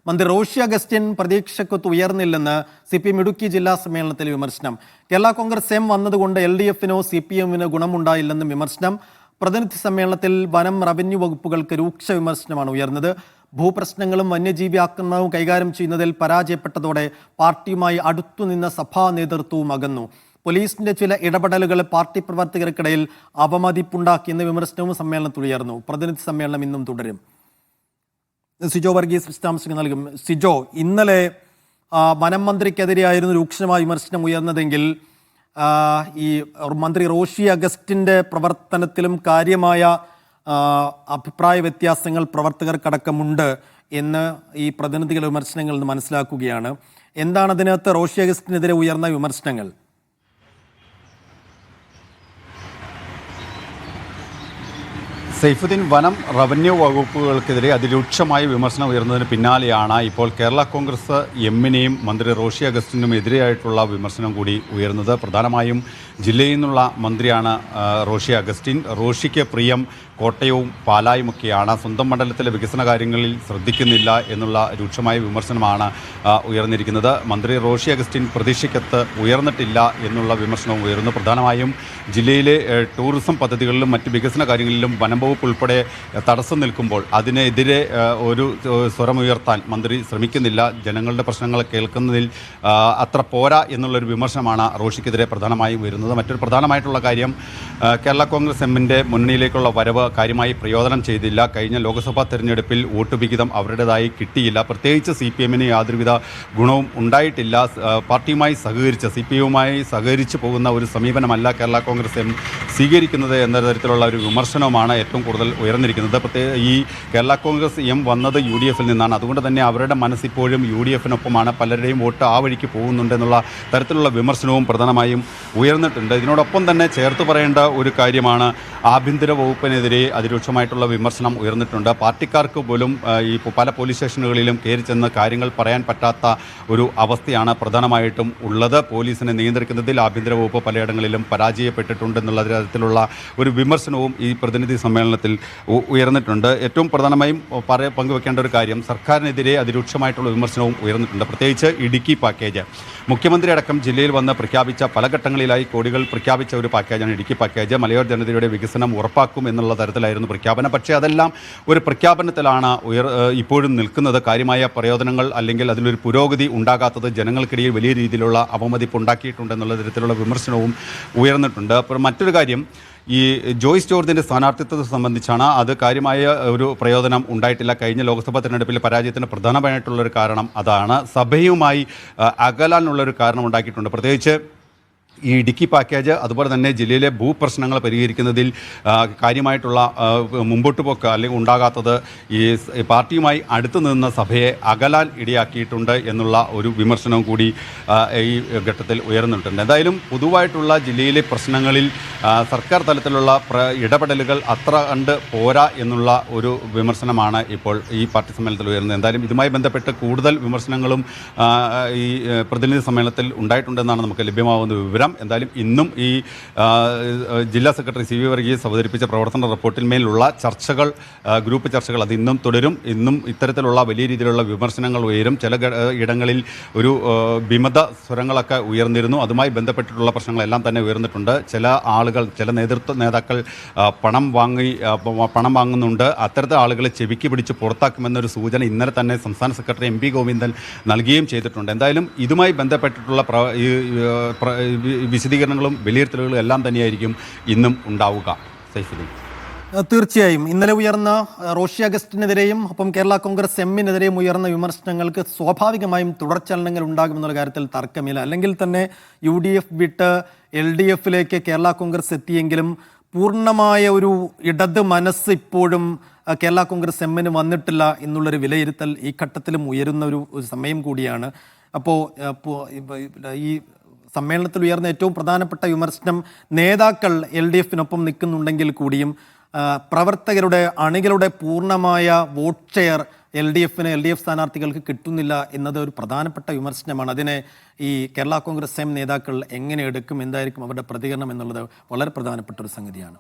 മന്ത്രി Roshy Augustine പ്രതീക്ഷയ്ക്കൊത്ത് ഉയർന്നില്ലെന്ന് CPM Idukki ജില്ലാ സമ്മേളനത്തിൽ വിമർശനം. കേരള കോൺഗ്രസ് എം വന്നതുകൊണ്ട് LDF-നോ CPM-നോ ഗുണമുണ്ടായില്ലെന്നും വിമർശനം. പ്രതിനിധി സമ്മേളനത്തിൽ വനം റവന്യൂ വകുപ്പുകൾക്ക് രൂക്ഷ വിമർശനമാണ് ഉയർന്നത്. ഭൂപ്രശ്നങ്ങളും വന്യജീവി ആക്രമണവും കൈകാര്യം ചെയ്യുന്നതിൽ പരാജയപ്പെട്ടതോടെ പാർട്ടിയുമായി അടുത്തുനിന്ന സഭാ നേതൃത്വവും അകന്നു. പോലീസിന്റെ ചില ഇടപെടലുകൾ പാർട്ടി പ്രവർത്തകർക്കിടയിൽ അപമതിപ്പുണ്ടാക്കിയെന്ന വിമർശനവും സമ്മേളനത്തിൽ ഉയർന്നു. പ്രതിനിധി സമ്മേളനം ഇന്നും തുടരും. സിജോ വർഗീസ് വിശദാംശങ്ങൾ നൽകും. സിജോ, ഇന്നലെ വനം മന്ത്രിക്കെതിരെയായിരുന്നു രൂക്ഷമായ വിമർശനം ഉയർന്നതെങ്കിൽ ഈ മന്ത്രി റോഷി അഗസ്റ്റിൻ്റെ പ്രവർത്തനത്തിലും കാര്യമായ അഭിപ്രായ വ്യത്യാസങ്ങൾ പ്രവർത്തകർക്കടക്കമുണ്ട് എന്ന് ഈ പ്രതിനിധികളുടെ വിമർശനങ്ങളിൽ നിന്ന് മനസ്സിലാക്കുകയാണ്. എന്താണ് അതിനകത്ത് റോഷി അഗസ്റ്റിനെതിരെ ഉയർന്ന വിമർശനങ്ങൾ? സൈഫുദ്ദീൻ, വനം റവന്യൂ വകുപ്പുകൾക്കെതിരെ അതിരൂക്ഷമായ വിമർശനം ഉയർന്നതിന് പിന്നാലെയാണ് ഇപ്പോൾ കേരള കോൺഗ്രസ് എമ്മിനെയും മന്ത്രി റോഷി അഗസ്റ്റിനും എതിരെയായിട്ടുള്ള വിമർശനം കൂടി ഉയർന്നത്. പ്രധാനമായും ജില്ലയിൽ നിന്നുള്ള മന്ത്രിയാണ് റോഷി അഗസ്റ്റിൻ. റോഷിക്ക് പ്രിയം കോട്ടയവും പാലായുമൊക്കെയാണ്. സ്വന്തം മണ്ഡലത്തിലെ വികസന കാര്യങ്ങളിൽ ശ്രദ്ധിക്കുന്നില്ല എന്നുള്ള രൂക്ഷമായ വിമർശനമാണ് ഉയർന്നിരിക്കുന്നത്. മന്ത്രി റോഷി അഗസ്റ്റിൻ പ്രതീക്ഷയ്ക്കത്ത് ഉയർന്നിട്ടില്ല എന്നുള്ള വിമർശനവും ഉയർന്നു. പ്രധാനമായും ജില്ലയിലെ ടൂറിസം പദ്ധതികളിലും മറ്റ് വികസന കാര്യങ്ങളിലും വനം വകുപ്പ് ഉൾപ്പെടെ തടസ്സം നിൽക്കുമ്പോൾ അതിനെതിരെ ഒരു സ്വരമുയർത്താൻ മന്ത്രി ശ്രമിക്കുന്നില്ല. ജനങ്ങളുടെ പ്രശ്നങ്ങൾ കേൾക്കുന്നതിൽ അത്ര പോരാ എന്നുള്ളൊരു വിമർശനമാണ് റോഷിക്കെതിരെ പ്രധാനമായും വരുന്നത്. മറ്റൊരു പ്രധാനമായിട്ടുള്ള കാര്യം, കേരള കോൺഗ്രസ് എമ്മിൻ്റെ മുന്നണിയിലേക്കുള്ള വരവ് കാര്യമായി പ്രയോജനം ചെയ്തില്ല. കഴിഞ്ഞ ലോക്സഭാ തെരഞ്ഞെടുപ്പിൽ വോട്ട് വിഹിതം അവരുടേതായി കിട്ടിയില്ല. പ്രത്യേകിച്ച് CPM-ന് യാതൊരുവിധ ഗുണവും ഉണ്ടായിട്ടില്ല. പാർട്ടിയുമായി സഹകരിച്ച് CPM-യുമായി സഹകരിച്ച് പോകുന്ന ഒരു സമീപനമല്ല കേരള കോൺഗ്രസ് എം സ്വീകരിക്കുന്നത് എന്ന തരത്തിലുള്ള ഒരു വിമർശനവുമാണ് ഏറ്റവും കൂടുതൽ ഉയർന്നിരിക്കുന്നത്. ഈ കേരള കോൺഗ്രസ് എം വന്നത് UDF-ൽ നിന്നാണ്. അതുകൊണ്ട് തന്നെ അവരുടെ മനസ്സിപ്പോഴും UDF-നൊപ്പമാണ്. പലരുടെയും വോട്ട് ആ വഴിക്ക് പോകുന്നുണ്ടെന്നുള്ള തരത്തിലുള്ള വിമർശനവും പ്രധാനമായും ഉയർന്നിട്ടുണ്ട്. ഇതിനോടൊപ്പം തന്നെ ചേർത്ത് പറയേണ്ട ഒരു കാര്യമാണ്, ആഭ്യന്തര വകുപ്പിനെതിരെ അതിരൂക്ഷമായിട്ടുള്ള വിമർശനം ഉയർന്നിട്ടുണ്ട്. പാർട്ടിക്കാർക്ക് പോലും ഈ പല പോലീസ് സ്റ്റേഷനുകളിലും കയറി ചെന്ന് കാര്യങ്ങൾ പറയാൻ പറ്റാത്ത ഒരു അവസ്ഥയാണ് പ്രധാനമായിട്ടും ഉള്ളത്. പോലീസിനെ നിയന്ത്രിക്കുന്നതിൽ ആഭ്യന്തര വകുപ്പ് പലയിടങ്ങളിലും പരാജയപ്പെട്ടിട്ടുണ്ടെന്നുള്ള തരത്തിലുള്ള ഒരു വിമർശനവും ഈ പ്രതിനിധി സമ്മേളനത്തിൽ ഉയർന്നിട്ടുണ്ട്. ഏറ്റവും പ്രധാനമായും പങ്കുവെക്കേണ്ട ഒരു കാര്യം, സർക്കാരിനെതിരെ അതിരൂക്ഷമായിട്ടുള്ള വിമർശനവും ഉയർന്നിട്ടുണ്ട്. പ്രത്യേകിച്ച് ഇടുക്കി പാക്കേജ്. മുഖ്യമന്ത്രി അടക്കം ജില്ലയിൽ വന്ന് പ്രഖ്യാപിച്ച പല ഘട്ടങ്ങളിലായി കോടികൾ പ്രഖ്യാപിച്ച ഒരു പാക്കേജാണ് ഇടുക്കി പാക്കേജ്. മലയോര ജനതയുടെ വികസനം ഉറപ്പാക്കും എന്നുള്ള തരത്തിലായിരുന്നു പ്രഖ്യാപനം. പക്ഷേ അതെല്ലാം ഒരു പ്രഖ്യാപനത്തിലാണ് ഇപ്പോഴും നിൽക്കുന്നത്. കാര്യമായ പ്രയോജനങ്ങൾ അല്ലെങ്കിൽ അതിലൊരു പുരോഗതി ഉണ്ടാകാത്തത് ജനങ്ങൾക്കിടയിൽ വലിയ രീതിയിലുള്ള അവമതിപ്പ് ഉണ്ടാക്കിയിട്ടുണ്ടെന്നുള്ള തരത്തിലുള്ള വിമർശനവും ഉയർന്നിട്ടുണ്ട്. അപ്പോൾ മറ്റൊരു കാര്യം, ഈ ജോയ്സ് ജോർജിൻ്റെ സ്ഥാനാർത്ഥിത്വത്തെ സംബന്ധിച്ചാണ്. അത് കാര്യമായ ഒരു പ്രയോജനം ഉണ്ടായിട്ടില്ല. കഴിഞ്ഞ ലോക്സഭാ തെരഞ്ഞെടുപ്പിലെ പരാജയത്തിന് പ്രധാനമായിട്ടുള്ളൊരു കാരണം അതാണ്. സഭയുമായി അകലാനുള്ളൊരു കാരണം ഉണ്ടാക്കിയിട്ടുണ്ട്. പ്രത്യേകിച്ച് ഈ ഇടുക്കി പാക്കേജ്, അതുപോലെ തന്നെ ജില്ലയിലെ ഭൂപ്രശ്നങ്ങൾ പരിഹരിക്കുന്നതിൽ കാര്യമായിട്ടുള്ള മുമ്പോട്ട് പോക്ക് അല്ലെങ്കിൽ ഉണ്ടാകാത്തത് ഈ പാർട്ടിയുമായി അടുത്തു നിന്ന സഭയെ അകലാൻ ഇടയാക്കിയിട്ടുണ്ട് എന്നുള്ള ഒരു വിമർശനവും കൂടി ഈ ഘട്ടത്തിൽ ഉയർന്നിട്ടുണ്ട്. എന്തായാലും പൊതുവായിട്ടുള്ള ജില്ലയിലെ പ്രശ്നങ്ങളിൽ സർക്കാർ തലത്തിലുള്ള ഇടപെടലുകൾ അത്ര കണ്ട് പോരാ എന്നുള്ള ഒരു വിമർശനമാണ് ഇപ്പോൾ ഈ പാർട്ടി സമ്മേളനത്തിൽ ഉയർന്നത്. എന്തായാലും ഇതുമായി ബന്ധപ്പെട്ട് കൂടുതൽ വിമർശനങ്ങളും ഈ പ്രതിനിധി സമ്മേളനത്തിൽ ഉണ്ടായിട്ടുണ്ടെന്നാണ് നമുക്ക് ലഭ്യമാകുന്ന വിവരം. എന്തായാലും ഇന്നും ഈ ജില്ലാ സെക്രട്ടറി CV വർഗീസ് അവതരിപ്പിച്ച പ്രവർത്തന റിപ്പോർട്ടിന്മേലുള്ള ചർച്ചകൾ, ഗ്രൂപ്പ് ചർച്ചകൾ അത് ഇന്നും തുടരും. ഇന്നും ഇത്തരത്തിലുള്ള വലിയ രീതിയിലുള്ള വിമർശനങ്ങൾ ഉയരും. ചില ഇടങ്ങളിൽ ഒരു വിമത സ്വരങ്ങളൊക്കെ ഉയർന്നിരുന്നു. അതുമായി ബന്ധപ്പെട്ടിട്ടുള്ള പ്രശ്നങ്ങളെല്ലാം തന്നെ ഉയർന്നിട്ടുണ്ട്. ചില ആളുകൾ, ചില നേതാക്കൾ പണം വാങ്ങുന്നുണ്ട്. അത്തരത്തിൽ ആളുകളെ ചെവിക്ക് പിടിച്ച് പുറത്താക്കുമെന്നൊരു സൂചന ഇന്നലെ തന്നെ സംസ്ഥാന സെക്രട്ടറി MP ഗോവിന്ദൻ നൽകുകയും ചെയ്തിട്ടുണ്ട്. എന്തായാലും ഇതുമായി ബന്ധപ്പെട്ടിട്ടുള്ള വിശദീകരണങ്ങളും വിലയിരുത്തലുകളും എല്ലാം തന്നെയായിരിക്കും ഇന്നും ഉണ്ടാവുക. സൈഫുദ്ദീൻ, തീർച്ചയായും ഇന്നലെ ഉയർന്ന റോഷി അഗസ്റ്റിനെതിരെയും ഒപ്പം കേരള കോൺഗ്രസ് എമ്മിനെതിരെയും ഉയർന്ന വിമർശനങ്ങൾക്ക് സ്വാഭാവികമായും തുടർചലനങ്ങൾ ഉണ്ടാകുമെന്നുള്ള കാര്യത്തിൽ തർക്കമില്ല. അല്ലെങ്കിൽ തന്നെ UDF വിട്ട് LDF-ലേക്ക് കേരള കോൺഗ്രസ് എത്തിയെങ്കിലും പൂർണ്ണമായ ഒരു ഇടത് മനസ്സ് ഇപ്പോഴും കേരള കോൺഗ്രസ് എമ്മിന് വന്നിട്ടില്ല എന്നുള്ളൊരു വിലയിരുത്തൽ ഈ ഘട്ടത്തിലും ഉയരുന്ന ഒരു സമയം കൂടിയാണ്. അപ്പോൾ ഈ സമ്മേളനത്തിൽ ഉയർന്ന ഏറ്റവും പ്രധാനപ്പെട്ട വിമർശനം, നേതാക്കൾ LDF-നൊപ്പം നിൽക്കുന്നുണ്ടെങ്കിൽ കൂടിയും പ്രവർത്തകരുടെ അണികളുടെ പൂർണ്ണമായ വോട്ട് ഷെയർ LDF സ്ഥാനാർത്ഥികൾക്ക് കിട്ടുന്നില്ല എന്നത് ഒരു പ്രധാനപ്പെട്ട വിമർശനമാണ്. അതിനെ ഈ കേരള കോൺഗ്രസ് എം നേതാക്കൾ എങ്ങനെ എടുക്കും, എന്തായിരിക്കും അവരുടെ പ്രതികരണം എന്നുള്ളത് വളരെ പ്രധാനപ്പെട്ട ഒരു സംഗതിയാണ്.